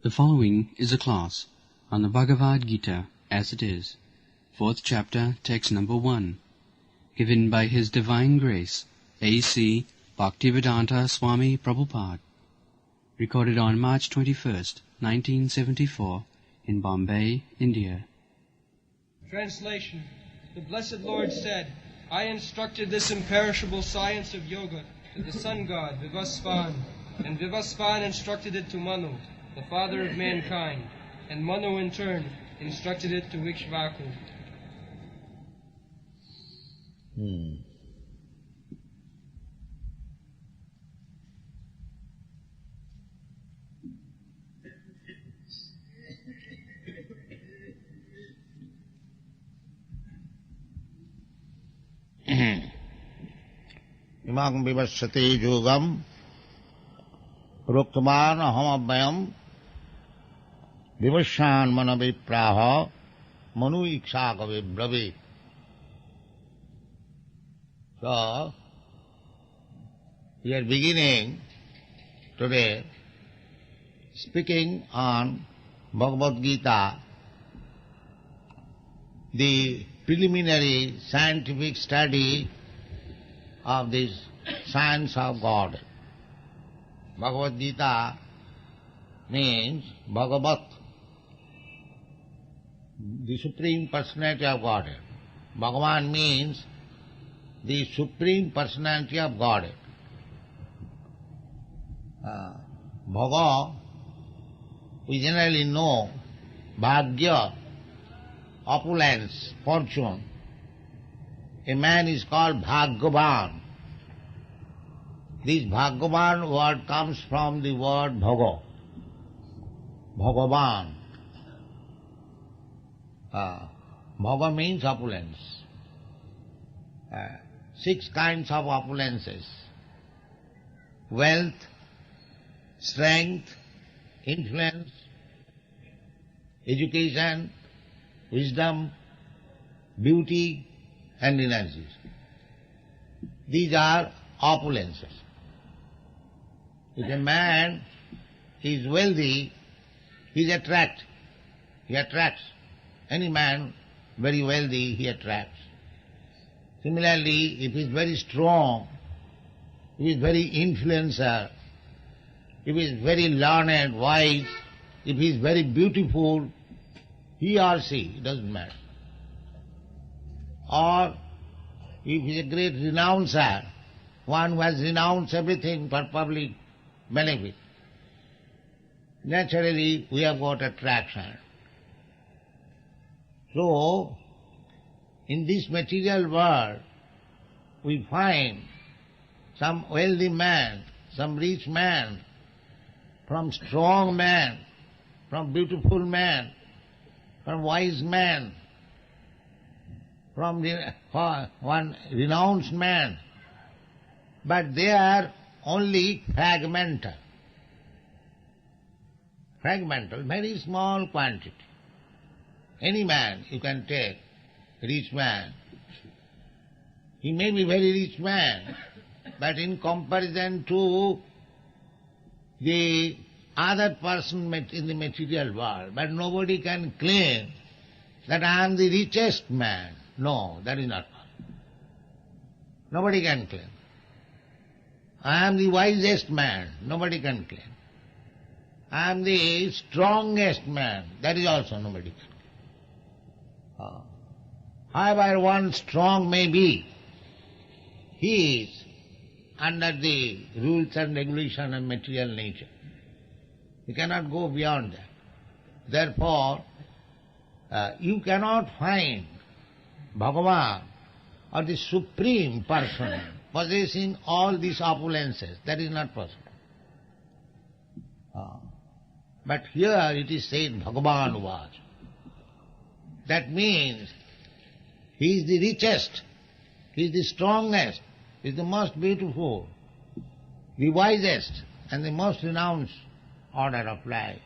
The following is a class on the Bhagavad Gita as it is, 4th chapter, text number 1, given by His Divine Grace, A.C. Bhaktivedanta Swami Prabhupada, recorded on March 21st, 1974, in Bombay, India. Translation. The Blessed Lord said, I instructed this imperishable science of yoga to the sun god Vivasvan, and Vivasvan instructed it to Manu, the father of mankind, and Manu in turn instructed it to Ikshvaku. Imam vivasati yogam ruktaman ahamabhyam vivasyan manavipraha manu ikshakavi bravi. So, we are beginning today speaking on Bhagavad Gita, the preliminary scientific study of this science of God. Bhagavad Gita means Bhagavat, the Supreme Personality of Godhead. Bhagavan means the Supreme Personality of Godhead. Bhaga, we generally know, Bhagya, opulence, fortune. A man is called Bhagavan. This Bhagavan word comes from the word Bhaga. Bhagavan. Bhaga means opulence. 6 kinds of opulences: wealth, strength, influence, education, wisdom, beauty, and energies. These are opulences. If a man is wealthy, he is attractive. He attracts. Any man very wealthy, he attracts. Similarly, if he is very strong, if he is very influencer, if he is very learned, wise, if he is very beautiful, he or she, it doesn't matter. Or if he is a great renouncer, one who has renounced everything for public benefit, naturally we have got attraction. So, in this material world, we find some wealthy man, some rich man, from strong man, from beautiful man, from wise man, from one renounced man, but they are only fragmental. Fragmental, very small quantity. Any man you can take, rich man, he may be very rich man, but in comparison to the other person in the material world, but nobody can claim that I am the richest man. No, that is not possible. Nobody can claim. I am the wisest man. Nobody can claim. I am the strongest man. That is also nobody can claim. However one strong may be, he is under the rules and regulation of material nature. He cannot go beyond that. Therefore, you cannot find Bhagavan or the Supreme Person possessing all these opulences. That is not possible. But here it is said Bhagavan was. That means he is the richest, he is the strongest, he is the most beautiful, the wisest, and the most renounced order of life.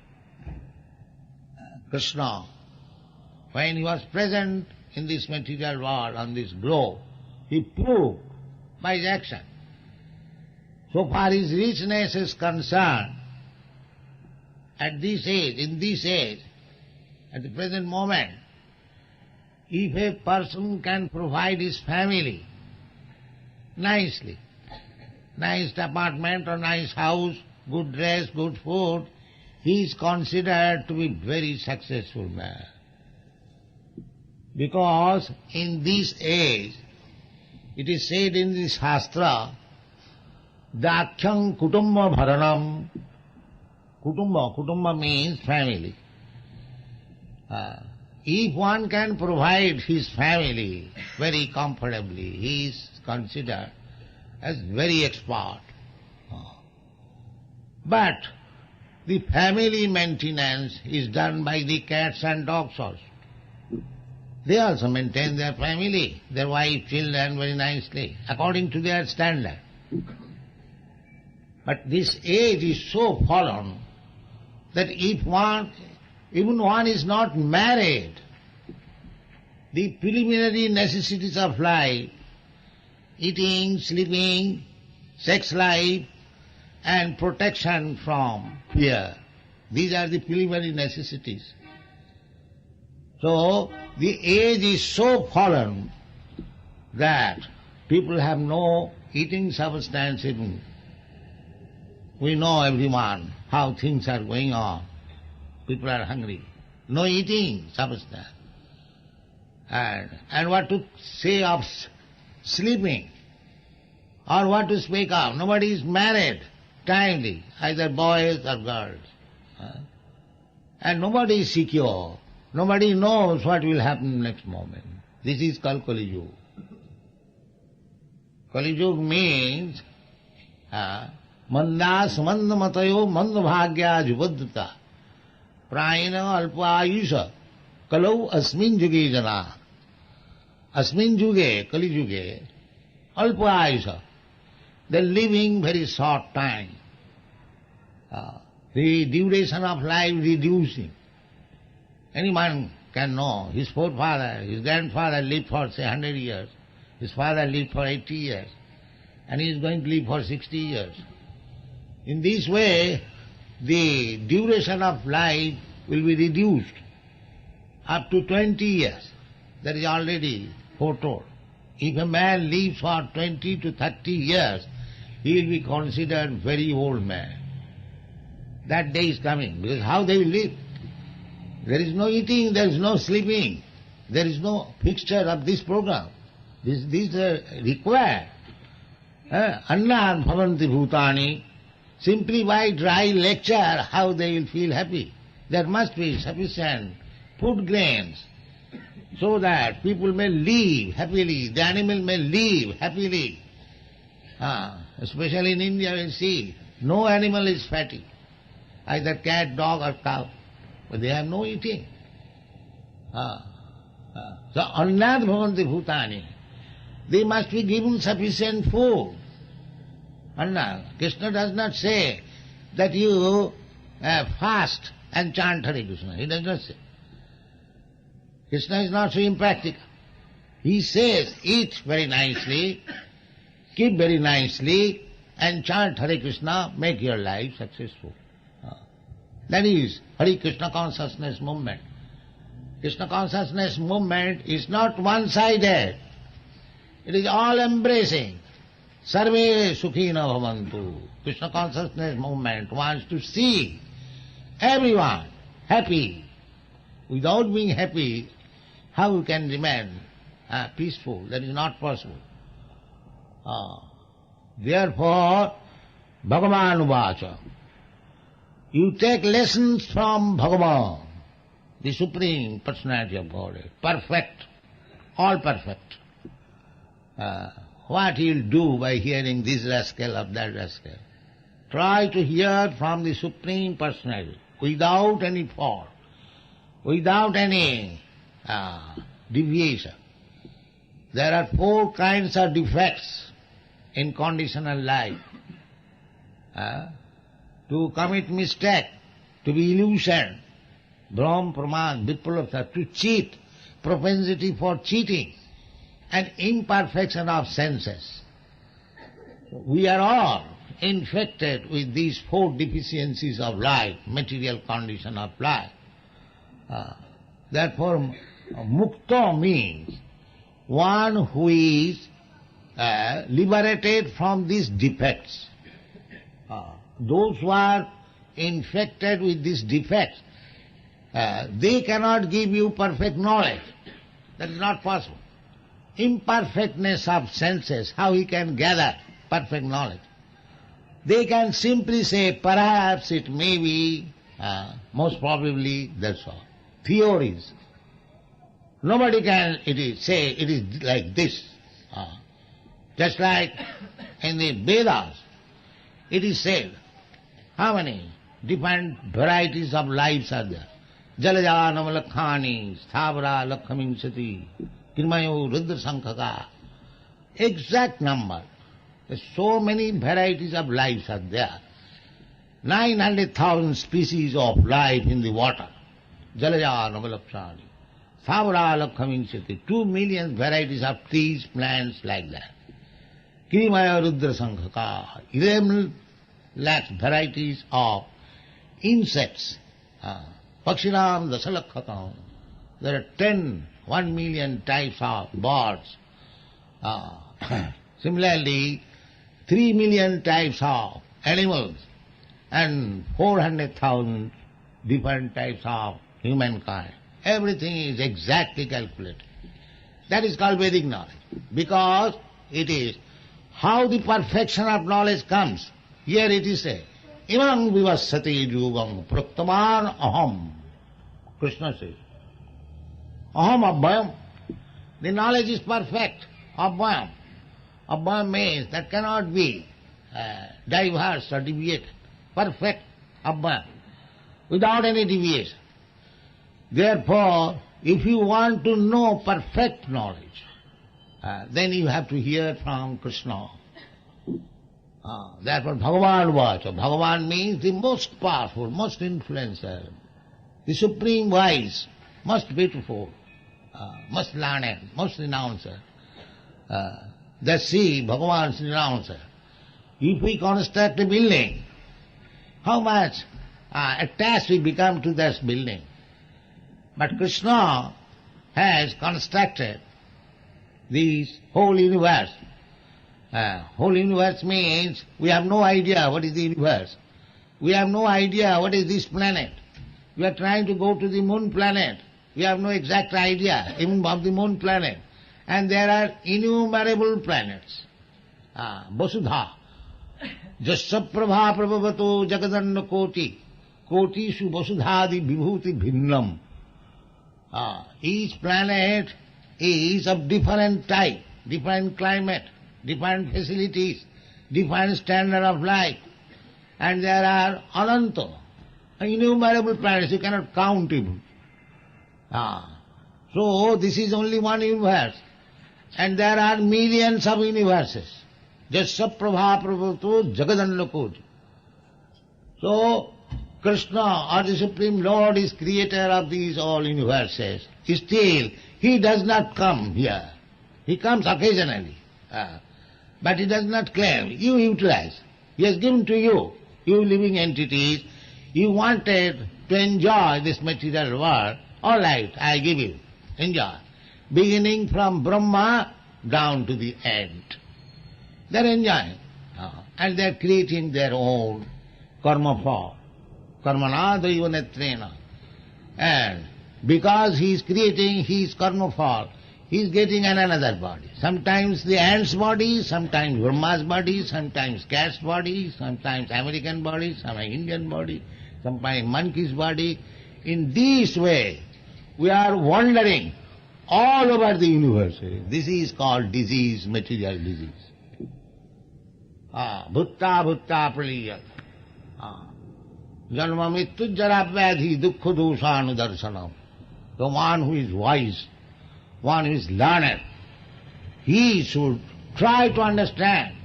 Krishna, when he was present in this material world, on this globe, he proved by his action. So far his richness is concerned, at this age, in this age, at the present moment, if a person can provide his family nicely, nice apartment or nice house, good dress, good food, he is considered to be very successful man. Because in this age, it is said in the Shastra, Dakhyam kutumba bharanam. Kutumba means family. If one can provide his family very comfortably, he is considered as very expert. But the family maintenance is done by the cats and dogs also. They also maintain their family, their wife, children very nicely, according to their standard. But this age is so fallen that if even one is not married, the preliminary necessities of life, eating, sleeping, sex life, and protection from fear, these are the preliminary necessities. So, the age is so fallen that people have no eating substance even. We know everyone how things are going on. People are hungry. No eating substance. And what to say of sleeping? Or what to speak of? Nobody is married timely, either boys or girls. And nobody is secure. Nobody knows what will happen next moment. This is called Kali Yuga. Kali Yuga means mandas mandamatayo mandabhagya jubadata prayana alpayusha kalau asmin yuge jana. Asmin yuge, Kali Yuge, alpayusha. They are living very short time. The duration of life reducing. Anyone can know his forefather, his grandfather lived for say 100 years, his father lived for 80 years, and he is going to live for 60 years. In this way, the duration of life will be reduced up to 20 years. That is already foretold. If a man lives for 20 to 30 years, he will be considered very old man. That day is coming, because how they will live? There is no eating, there is no sleeping, there is no fixture of this program. These are required. Annad bhavanti bhutani. Simply by dry lecture, how they will feel happy. There must be sufficient food grains so that people may live happily, the animal may live happily. Especially in India we see, no animal is fatty, either cat, dog or cow, but they have no eating. So annad bhavanti bhutani. They must be given sufficient food. Anna, Krishna does not say that you fast and chant Hare Krishna. He does not say. Krishna is not so impractical. He says, eat very nicely, keep very nicely, and chant Hare Krishna, make your life successful. That is Hare Krishna consciousness movement. Krishna consciousness movement is not one-sided. It is all-embracing. Sarve sukhina bhavantu. Krishna consciousness movement wants to see everyone happy. Without being happy, how you can remain peaceful? That is not possible. Therefore, Bhagavan Vacha. You take lessons from Bhagavan, the Supreme Personality of Godhead. Perfect. All perfect. What he will do by hearing this rascal of that rascal? Try to hear from the Supreme Personality without any fault, without any deviation. There are 4 kinds of defects in conditional life. To commit mistake, to be illusion, Brahm, Pramad, Vipulapsa, to cheat, propensity for cheating, and imperfection of senses. We are all infected with these four deficiencies of life, material condition of life. Therefore, mukta means one who is liberated from these defects. Those who are infected with these defects, they cannot give you perfect knowledge. That is not possible. Imperfectness of senses, how he can gather perfect knowledge? They can simply say, perhaps it may be, most probably, that's all. Theories. Nobody can say it is like this. Just like in the Vedas, it is said, how many different varieties of lives are there? Jalaja namalakhani, sthavara lakkhaminsati, kirmayo rudra sankhaka. Exact number. There's so many varieties of lives are there. 900,000 species of life in the water. Jalaja namalakhani, sthavara lakkhaminsati. 2 million varieties of trees, plants like that. Kirmaya rudra sankhaka. 11 lakh varieties of insects. Pakshinam dasalakkhakam. There are 1 million types of birds. Similarly, 3 million types of animals and 400,000 different types of humankind. Everything is exactly calculated. That is called Vedic knowledge, because it is how the perfection of knowledge comes. Here it is said, Imam vivassati yugam praktaman aham. Krishna says, aham abhayam. The knowledge is perfect, abhayam. Abhayam means that cannot be diverse or deviated. Perfect, abhayam, without any deviation. Therefore, if you want to know perfect knowledge, then you have to hear from Krishna. Therefore, Bhagavan Vacha. Bhagavan means the most powerful, most influential, the supreme wise, most beautiful, most learned, most renouncer. That's Bhagavan's renouncer. If we construct a building, how much attached we become to this building. But Krishna has constructed this whole universe. Whole universe means we have no idea what is the universe. We have no idea what is this planet. We are trying to go to the moon planet. We have no exact idea even of the moon planet. And there are innumerable planets. Vasudha. Jasya prabha prabhavato jagadanna koti. Kotishu vasudhadi vibhuti bhinnam. Each planet is of different type, different climate, different facilities, different standard of life. And there are ananta, innumerable planets, you cannot count even. So this is only one universe. And there are millions of universes. Jasya prabha prabhavato jagadanna koti. So Krishna, or the Supreme Lord, is creator of these all universes. Still, He does not come here. He comes occasionally. But He does not claim. You utilize. He has given to you, you living entities. You wanted to enjoy this material world. All right, I give you. Enjoy. Beginning from Brahma down to the end. They are enjoying. And they are creating their own karma fall. Karmana daiva netrena. And because he is creating his karma fall, he is getting another body. Sometimes the ant's body, sometimes Brahma's body, sometimes cat's body, sometimes American body, sometimes Indian body, sometimes monkey's body. In this way, we are wandering all over the universe. This is called disease, material disease. Bhutta bhutta praliyat. Janma mittu jara vyadhi dukkha doshanu darshanam. The one who is wise, one who is learned, he should try to understand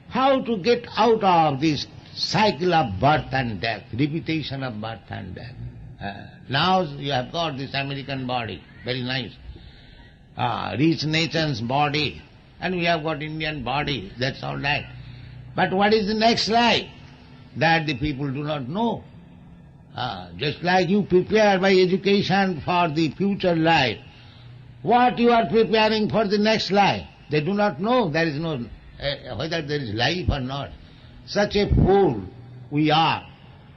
how to get out of this cycle of birth and death, repetition of birth and death. Now you have got this American body, very nice, rich nation's body, and we have got Indian body, that's all right. But what is the next life? That the people do not know. Just like you prepare by education for the future life, what you are preparing for the next life? They do not know. There is no whether there is life or not. Such a fool we are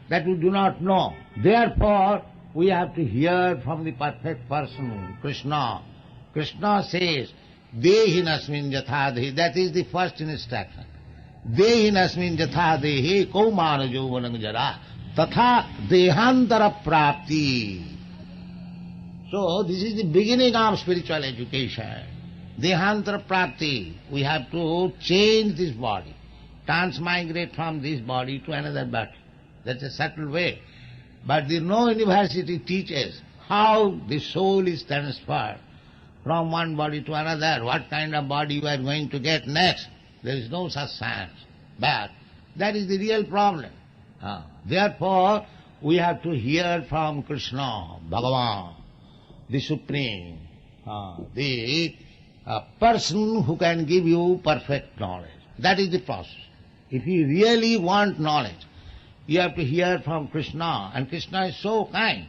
that we do not know. Therefore, we have to hear from the perfect person, Krishna. Krishna says, Dehinasmin jatha dehi. That is the first instruction. Dehinasmin jatha dehi kaumana jovanam jara tatha dehantara prapti. So this is the beginning of spiritual education. Dehantara prapti. We have to change this body, transmigrate from this body to another body. That's a subtle way. But no university teaches how the soul is transferred from one body to another, what kind of body you are going to get next. There is no such science. But that is the real problem. Therefore, we have to hear from Krishna, Bhagavan, the Supreme, the person who can give you perfect knowledge. That is the process. If you really want knowledge, you have to hear from Krishna. And Krishna is so kind.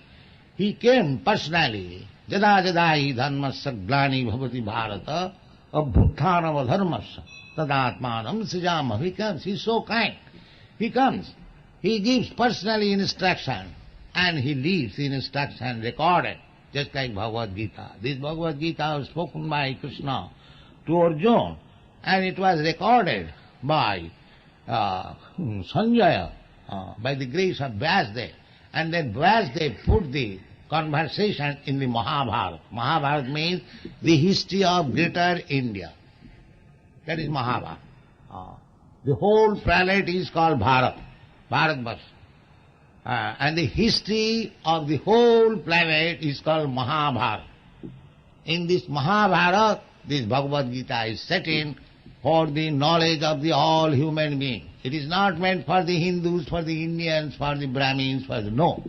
He came personally. Jada jadai dharmasya glani bhavati bharata abhutthanam adharmasya tadatmanam sijama. He comes. He is so kind. He comes. He gives personally instruction and he leaves the instruction recorded, just like Bhagavad Gita. This Bhagavad Gita was spoken by Krishna to Arjuna and it was recorded by Sanjaya, by the grace of Vyasdev. And then Vyasdev put the conversation in the Mahabharata. Mahabharata means the history of greater India. That is Mahabharata. The whole planet is called Bharat, Bharatvarsha. And the history of the whole planet is called Mahabharata. In this Mahabharata, this Bhagavad Gita is set in for the knowledge of the all human beings. It is not meant for the Hindus, for the Indians, for the Brahmins, for the... No.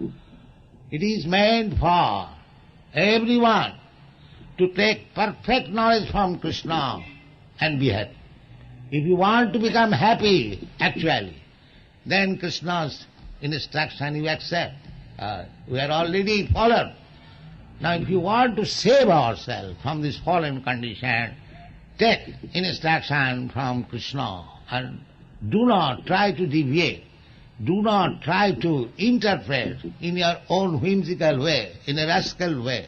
It is meant for everyone to take perfect knowledge from Krishna and be happy. If you want to become happy, actually, then Krishna's instruction you accept. We are already fallen. Now if you want to save ourselves from this fallen condition, take instruction from Krishna and do not try to deviate. Do not try to interpret in your own whimsical way, in a rascal way.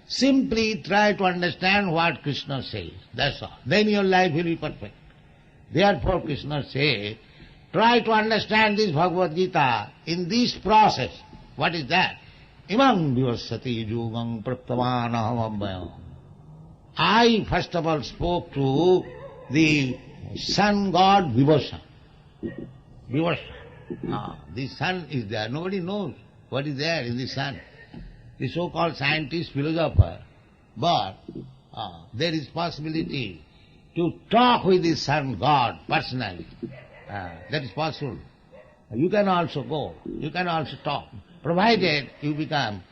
Simply try to understand what Krishna says. That's all. Then your life will be perfect. Therefore Krishna says, try to understand this Bhagavad Gita in this process. What is that? Imam vivasati yugam praptavanaham abhayam. I first of all spoke to the sun god Vivasa. Vivasa. The sun is there. Nobody knows what is there in the sun. The so-called scientist, philosopher. But there is possibility to talk with the sun god personally. That is possible. You can also go. You can also talk. Provided you become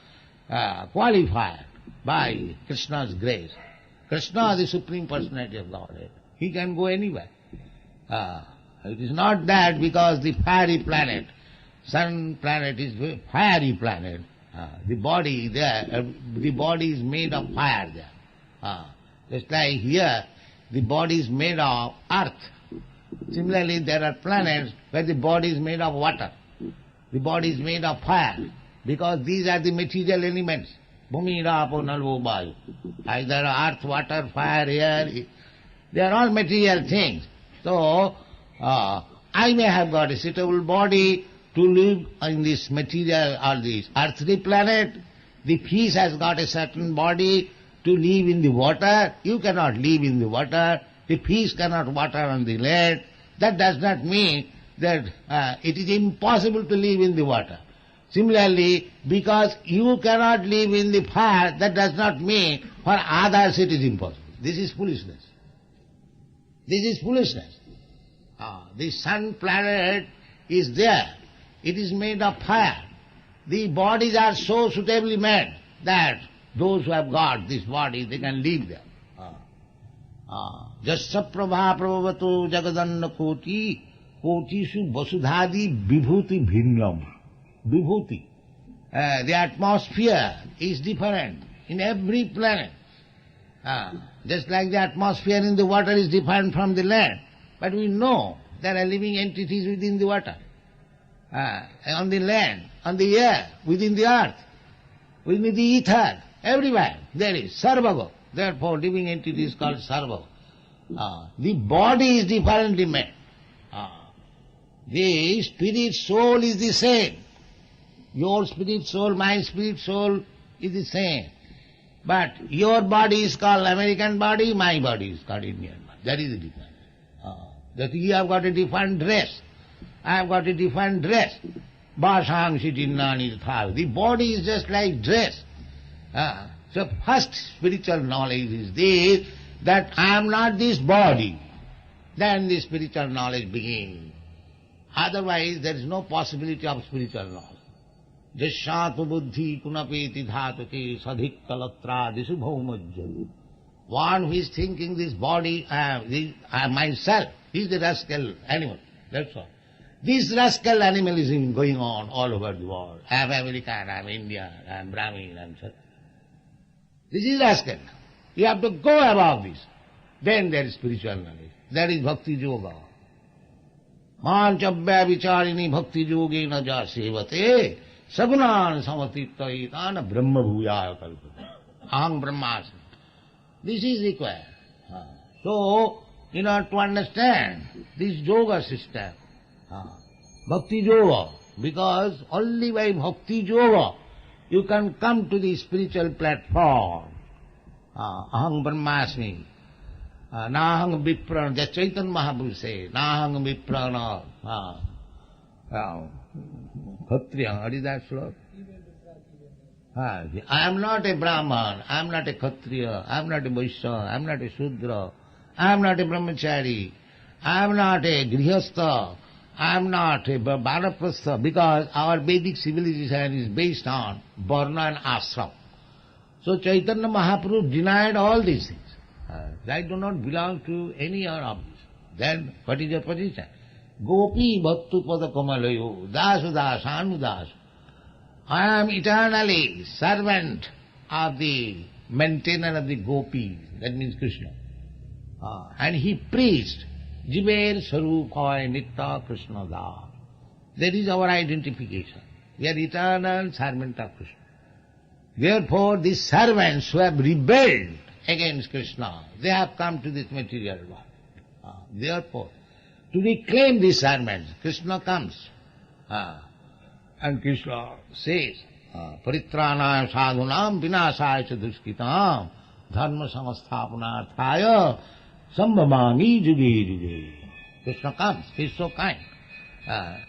qualified by Krishna's grace. Krishna, the Supreme Personality of Godhead, he can go anywhere. It is not that because the fiery planet, sun planet is a fiery planet, the body there, the body is made of fire there. Just like here, the body is made of earth. Similarly, there are planets where the body is made of water. The body is made of fire, because these are the material elements. Bhumi, Rapo, Nalvo, Vayu. Either earth, water, fire, air, they are all material things. So, I may have got a suitable body to live in this material or this earthly planet. The fish has got a certain body to live in the water. You cannot live in the water. The fish cannot water on the land. That does not mean that it is impossible to live in the water. Similarly, because you cannot live in the fire, that does not mean for others it is impossible. This is foolishness. This is foolishness. The sun planet is there. It is made of fire. The bodies are so suitably made that those who have got this body, they can live there. Jasya prabha prabhavato jagadanna koti Kotishu Vasudhadi Vibhuti Bhinnam. Vibhuti. The atmosphere is different in every planet. Just like the atmosphere in the water is different from the land. But we know there are living entities within the water, on the land, on the air, within the earth, within the ether, everywhere there is Sarvago. Therefore living entity is called Sarvago. The body is differently made. The spirit soul is the same. Your spirit soul, my spirit soul is the same. But your body is called American body, my body is called Indian body. That is the difference. That you have got a different dress, I have got a different dress. Bhashang Shitinnani Thav. The body is just like dress. So first spiritual knowledge is this, that I am not this body. Then the spiritual knowledge begins. Otherwise there is no possibility of spiritual knowledge. Jasyātu buddhi kunapeti dhātuke sadhik kalatra disubhaumajjalu. One who is thinking this body, myself, is the rascal animal. That's all. This rascal animalism going on all over the world. I am American, I am Indian, I am Brahmin, I am such. This is rascal. You have to go above this. Then there is spiritual knowledge. That is bhakti yoga. Manchabhya vicharini bhakti yogi na ja sevate sagunan samatita itana brahma bhuyaya kalpata. Aham brahmasmi. This is required. So, in order to understand this yoga system, bhakti yoga, because only by bhakti yoga you can come to the spiritual platform. Aham brahmasmi. Nahang viprana, that Chaitanya Mahaprabhu says, Nahang viprana. Kshatriya, what is that slok? I am not a Brahman, I am not a Kshatriya, I am not a Vaishya, I am not a Shudra, I am not a Brahmachari, I am not a Grihastha, I am not a Vanaprastha, because our Vedic civilization is based on Varna and Ashram. So Chaitanya Mahaprabhu denied all these things. I do not belong to any other of this. Then what is your position? Gopi bhattu pada kamalayo, dasu dasanu dasu. I am eternally servant of the maintainer of the gopis, that means Krishna. And he preached, Jiver Sarupaya Nitta Krishna Da. That is our identification. We are eternal servant of Krishna. Therefore, these servants who have rebelled against Krishna, they have come to this material world. Therefore, to reclaim these servants, Krishna comes. And Krishna says, Paritranaya sadhunam vinasaya dushkitam dharma samasthapanarthaya sambhavami juge juge. Krishna comes, he is so kind.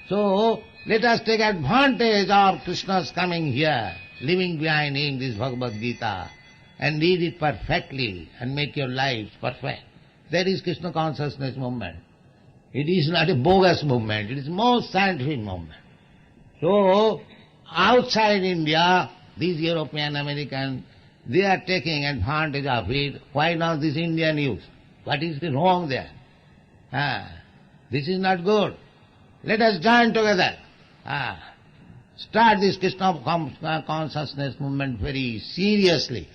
So, let us take advantage of Krishna's coming here, leaving behind him this Bhagavad Gita, and read it perfectly and make your lives perfect. That is Krishna consciousness movement. It is not a bogus movement, it is most scientific movement. So, outside India, these European, American, they are taking advantage of it. Why not this Indian youth? What is wrong there? This is not good. Let us join together. Start this Krishna consciousness movement very seriously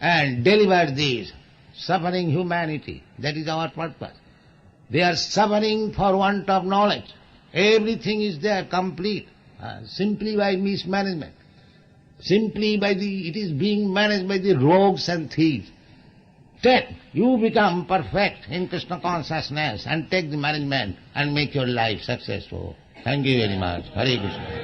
and deliver this suffering humanity. That is our purpose. They are suffering for want of knowledge. Everything is there, complete. Simply by mismanagement. Simply by it is being managed by the rogues and thieves. You become perfect in Krishna consciousness and take the management and make your life successful. Thank you very much. Hare Krishna.